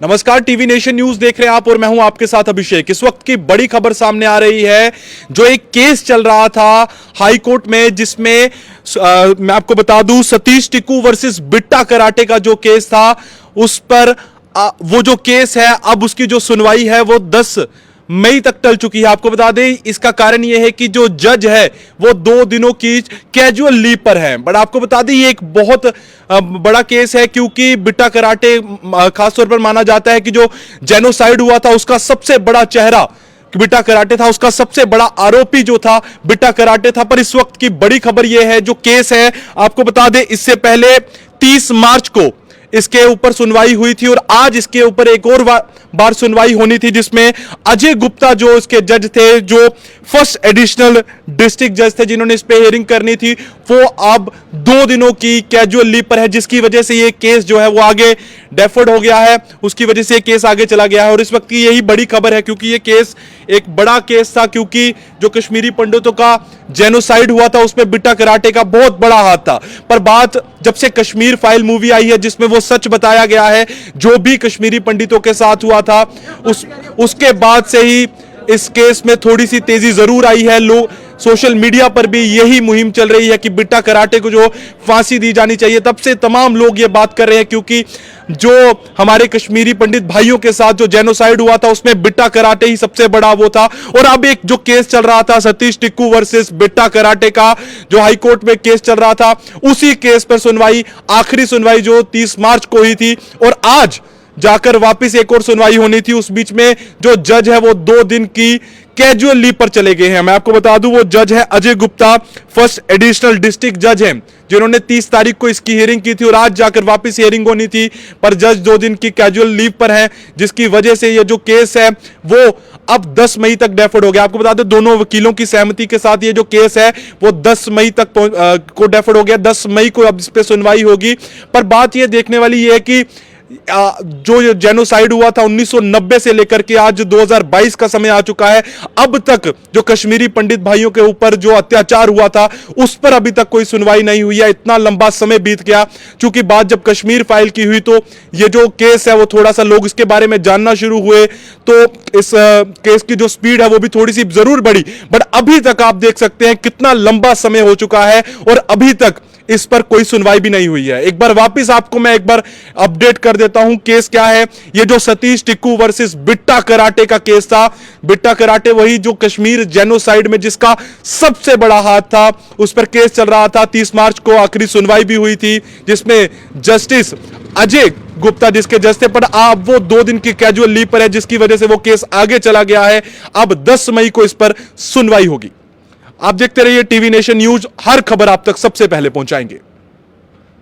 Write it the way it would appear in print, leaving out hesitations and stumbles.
नमस्कार, TV nation news देख रहे हैं आप और मैं हूं आपके साथ अभिषेक। इस वक्त की बड़ी खबर सामने आ रही है। जो एक केस चल रहा था हाई कोर्ट में, जिसमें मैं आपको बता दूं सतीश टिक्कू वर्सेस बिट्टा कराटे का जो केस था, उस पर वो जो केस है अब उसकी जो सुनवाई है वो 10 मई तक टल चुकी है। आपको बता दें इसका कारण यह है कि जो जज है वो 2 दिनों की कैजुअल लीव पर है। बट आपको बता दें ये एक बहुत बड़ा केस है, क्योंकि बिट्टा कराटे खासतौर पर माना जाता है कि जो जेनोसाइड हुआ था उसका सबसे बड़ा चेहरा बिट्टा कराटे था, उसका सबसे बड़ा आरोपी जो था बिट्टा कराटे था। पर इस वक्त की बड़ी खबर यह है, जो केस है आपको बता दें इससे पहले 30 मार्च को इसके ऊपर सुनवाई हुई थी और आज इसके ऊपर एक और बार सुनवाई होनी थी, जिसमें अजय गुप्ता जो इसके जज थे, जो फर्स्ट एडिशनल डिस्ट्रिक्ट जज थे जिन्होंने इस पे हियरिंग करनी थी, वो अब 2 दिनों की कैजुअल लीव पर है, जिसकी वजह से ये केस जो है वो आगे डेफर्ड हो गया है। उसकी वजह से ये केस आगे चला गया है और इस वक्त की यही बड़ी खबर है, क्योंकि ये केस एक बड़ा केस था, क्योंकि जो कश्मीरी पंडितों का जेनोसाइड हुआ था उसमें बिट्टा कराटे का बहुत बड़ा हाथ था। पर बात जब से कश्मीर फाइल मूवी आई है, जिसमें वो सच बताया गया है जो भी कश्मीरी पंडितों के साथ हुआ था, उसके बाद से ही इस केस में थोड़ी सी तेजी जरूर आई है। लोग सोशल मीडिया पर भी यही मुहिम चल रही है कि बिट्टा कराटे को जो फांसी दी जानी चाहिए। तब से तमाम लोग ये बात कर रहे हैं, क्योंकि जो हमारे कश्मीरी पंडित भाइयों के साथ जो जेनोसाइड हुआ था उसमें बिट्टा कराटे ही सबसे बड़ा वो था। और अब एक जो केस चल रहा था सतीश टिक्कू वर्सेस बिट्टा कराटे का, जो हाई कोर्ट में केस चल रहा था, उसी केस पर सुनवाई, आखिरी सुनवाई जो 30 मार्च को हुई थी और आज जाकर वापस एक और सुनवाई होनी थी। उस बीच में जो जज है वो 2 दिन की कैजुअल लीव पर चले गए हैं। मैं आपको बता दूं वो जज है Ajay Gupta, first additional district जज हैं, जिन्होंने 30 तारीख को इसकी हियरिंग की थी और आज जाकर वापस हियरिंग होनी थी, पर जज 2 दिन की कैजुअल लीव पर है, जिसकी वजह से ये जो केस है वो अब 10 मई तक डेफर्ड हो गया। आपको बता दें दोनों वकीलों की सहमति के साथ ये जो केस है वो 10 मई तक को डेफर्ड हो गया। 10 मई को अब इस पे सुनवाई होगी। पर बात ये देखने वाली ये है कि जो जेनोसाइड हुआ था 1990 से लेकर के आज 2022 का समय आ चुका है, अब तक जो कश्मीरी पंडित भाइयों के ऊपर जो अत्याचार हुआ था उस पर अभी तक कोई सुनवाई नहीं हुई है। इतना लंबा समय बीत गया, क्योंकि बात जब कश्मीर फाइल की हुई तो ये जो केस है वो थोड़ा सा लोग इसके बारे में जानना शुरू हुए, तो इस केस की जो स्पीड है वो भी थोड़ी सी जरूर बढ़ी। बट अभी तक आप देख सकते हैं कितना लंबा समय हो चुका है और अभी तक इस पर कोई सुनवाई भी नहीं हुई है। एक बार वापस आपको मैं एक बार अपडेट कर देता हूं केस क्या है। ये जो सतीश टिक्कू वर्सेस बिट्टा कराटे का केस था, बिट्टा कराटे वही जो कश्मीर जेनोसाइड में जिसका सबसे बड़ा हाथ था, उस पर केस चल रहा था। 30 मार्च को आखिरी सुनवाई भी हुई थी, जिसमें जस्टिस अजय गुप्ता जिसके जज थे, पर अब वो 2 दिन की कैजुअल लीव पर है, जिसकी वजह से वो केस आगे चला गया है। अब 10 मई को इस पर सुनवाई होगी। आप देखते रहिए टीवी नेशन न्यूज, हर खबर आप तक सबसे पहले पहुंचाएंगे।